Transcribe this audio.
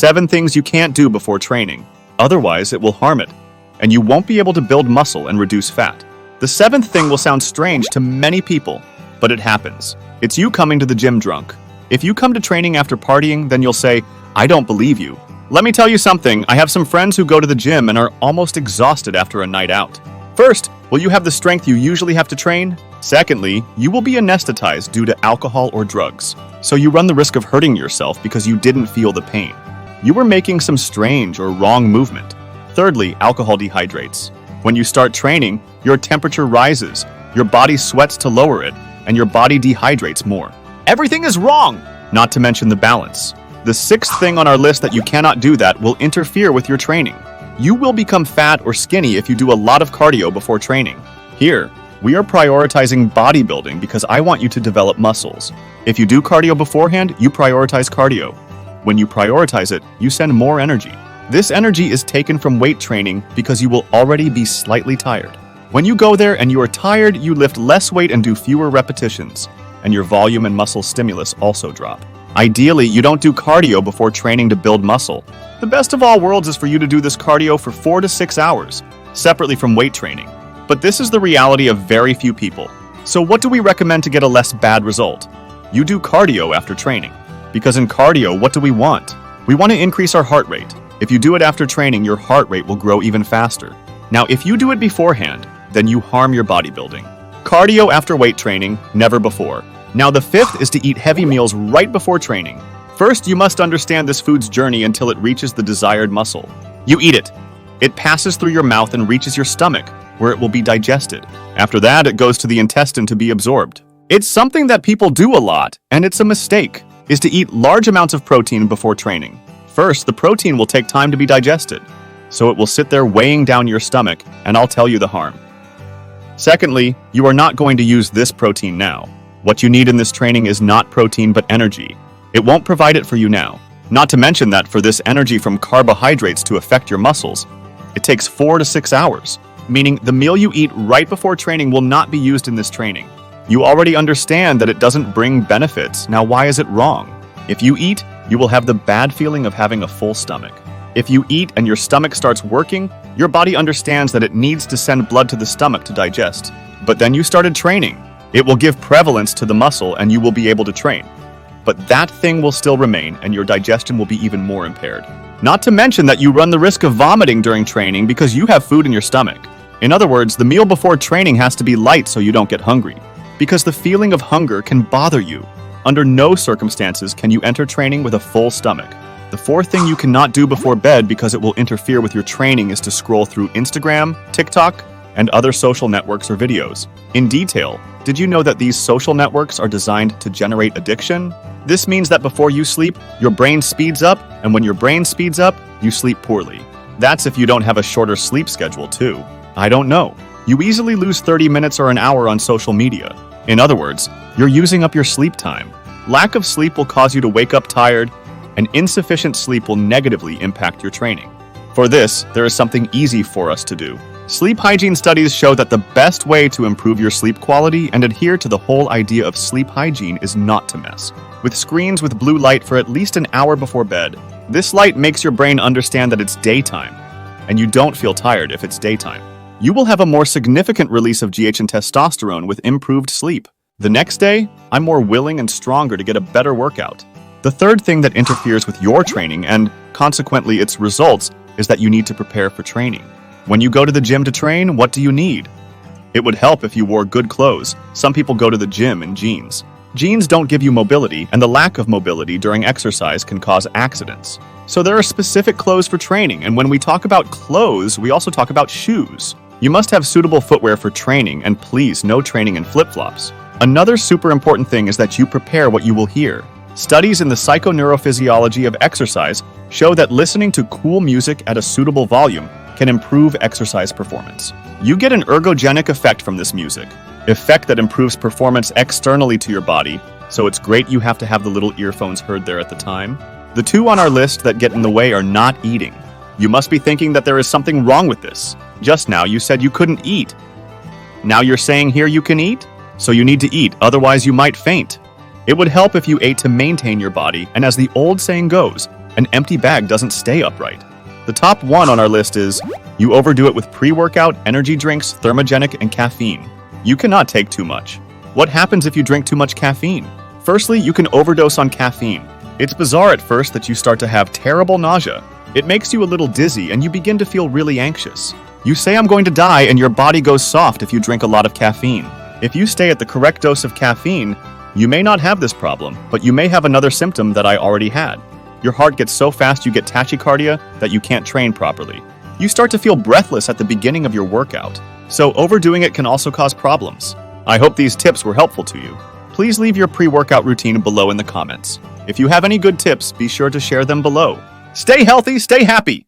7 things you can't do before training. Otherwise, it will harm it, and you won't be able to build muscle and reduce fat. The 7th thing will sound strange to many people, but it happens. It's you coming to the gym drunk. If you come to training after partying, then you'll say, "I don't believe you." Let me tell you something, I have some friends who go to the gym and are almost exhausted after a night out. First, will you have the strength you usually have to train? Secondly, you will be anesthetized due to alcohol or drugs, so you run the risk of hurting yourself because you didn't feel the pain. You were making some strange or wrong movement. Thirdly, alcohol dehydrates. When you start training, your temperature rises, your body sweats to lower it, and your body dehydrates more. Everything is wrong! Not to mention the balance. The 6th thing on our list that you cannot do that will interfere with your training. You will become fat or skinny if you do a lot of cardio before training. Here, we are prioritizing bodybuilding because I want you to develop muscles. If you do cardio beforehand, you prioritize cardio. When you prioritize it, you send more energy. This energy is taken from weight training because you will already be slightly tired. When you go there and you are tired, you lift less weight and do fewer repetitions, and your volume and muscle stimulus also drop. Ideally, you don't do cardio before training to build muscle. The best of all worlds is for you to do this cardio for 4 to 6 hours, separately from weight training. But this is the reality of very few people. So what do we recommend to get a less bad result? You do cardio after training. Because in cardio, what do we want? We want to increase our heart rate. If you do it after training, your heart rate will grow even faster. Now, if you do it beforehand, then you harm your bodybuilding. Cardio after weight training, never before. Now, the 5th is to eat heavy meals right before training. First, you must understand this food's journey until it reaches the desired muscle. You eat it. It passes through your mouth and reaches your stomach, where it will be digested. After that, it goes to the intestine to be absorbed. It's something that people do a lot, and it's a mistake, is to eat large amounts of protein before training. First, the protein will take time to be digested, so it will sit there weighing down your stomach, and I'll tell you the harm. Secondly, you are not going to use this protein now. What you need in this training is not protein but energy. It won't provide it for you now. Not to mention that for this energy from carbohydrates to affect your muscles, it takes 4 to 6 hours, meaning the meal you eat right before training will not be used in this training. You already understand that it doesn't bring benefits. Now, why is it wrong? If you eat, you will have the bad feeling of having a full stomach. If you eat and your stomach starts working, your body understands that it needs to send blood to the stomach to digest. But then you started training. It will give prevalence to the muscle and you will be able to train. But that thing will still remain and your digestion will be even more impaired. Not to mention that you run the risk of vomiting during training because you have food in your stomach. In other words, the meal before training has to be light so you don't get hungry, because the feeling of hunger can bother you. Under no circumstances can you enter training with a full stomach. The 4th thing you cannot do before bed because it will interfere with your training is to scroll through Instagram, TikTok, and other social networks or videos. In detail, did you know that these social networks are designed to generate addiction? This means that before you sleep, your brain speeds up, and when your brain speeds up, you sleep poorly. That's if you don't have a shorter sleep schedule too. I don't know. You easily lose 30 minutes or an hour on social media. In other words, you're using up your sleep time. Lack of sleep will cause you to wake up tired, and insufficient sleep will negatively impact your training. For this, there is something easy for us to do. Sleep hygiene studies show that the best way to improve your sleep quality and adhere to the whole idea of sleep hygiene is not to mess with screens with blue light for at least an hour before bed. This light makes your brain understand that it's daytime, and you don't feel tired if it's daytime. You will have a more significant release of GH and testosterone with improved sleep. The next day, I'm more willing and stronger to get a better workout. The 3rd thing that interferes with your training and, consequently, its results is that you need to prepare for training. When you go to the gym to train, what do you need? It would help if you wore good clothes. Some people go to the gym in jeans. Jeans don't give you mobility, and the lack of mobility during exercise can cause accidents. So there are specific clothes for training, and when we talk about clothes, we also talk about shoes. You must have suitable footwear for training, and please, no training in flip-flops. Another super important thing is that you prepare what you will hear. Studies in the psychoneurophysiology of exercise show that listening to cool music at a suitable volume can improve exercise performance. You get an ergogenic effect from this music, effect that improves performance externally to your body, so it's great you have to have the little earphones heard there at the time. The 2 on our list that get in the way are not eating. You must be thinking that there is something wrong with this. Just now you said you couldn't eat. Now you're saying here you can eat? So you need to eat, otherwise you might faint. It would help if you ate to maintain your body, and as the old saying goes, An empty bag doesn't stay upright. The top one on our list is you overdo it with pre-workout, energy drinks, thermogenic, and caffeine. You cannot take too much. What happens if you drink too much caffeine? Firstly, you can overdose on caffeine. It's bizarre at first that you start to have terrible nausea. It makes you a little dizzy and you begin to feel really anxious. You say I'm going to die and your body goes soft if you drink a lot of caffeine. If you stay at the correct dose of caffeine, you may not have this problem, but you may have another symptom that I already had. Your heart gets so fast you get tachycardia that you can't train properly. You start to feel breathless at the beginning of your workout. So overdoing it can also cause problems. I hope these tips were helpful to you. Please leave your pre-workout routine below in the comments. If you have any good tips, be sure to share them below. Stay healthy, stay happy!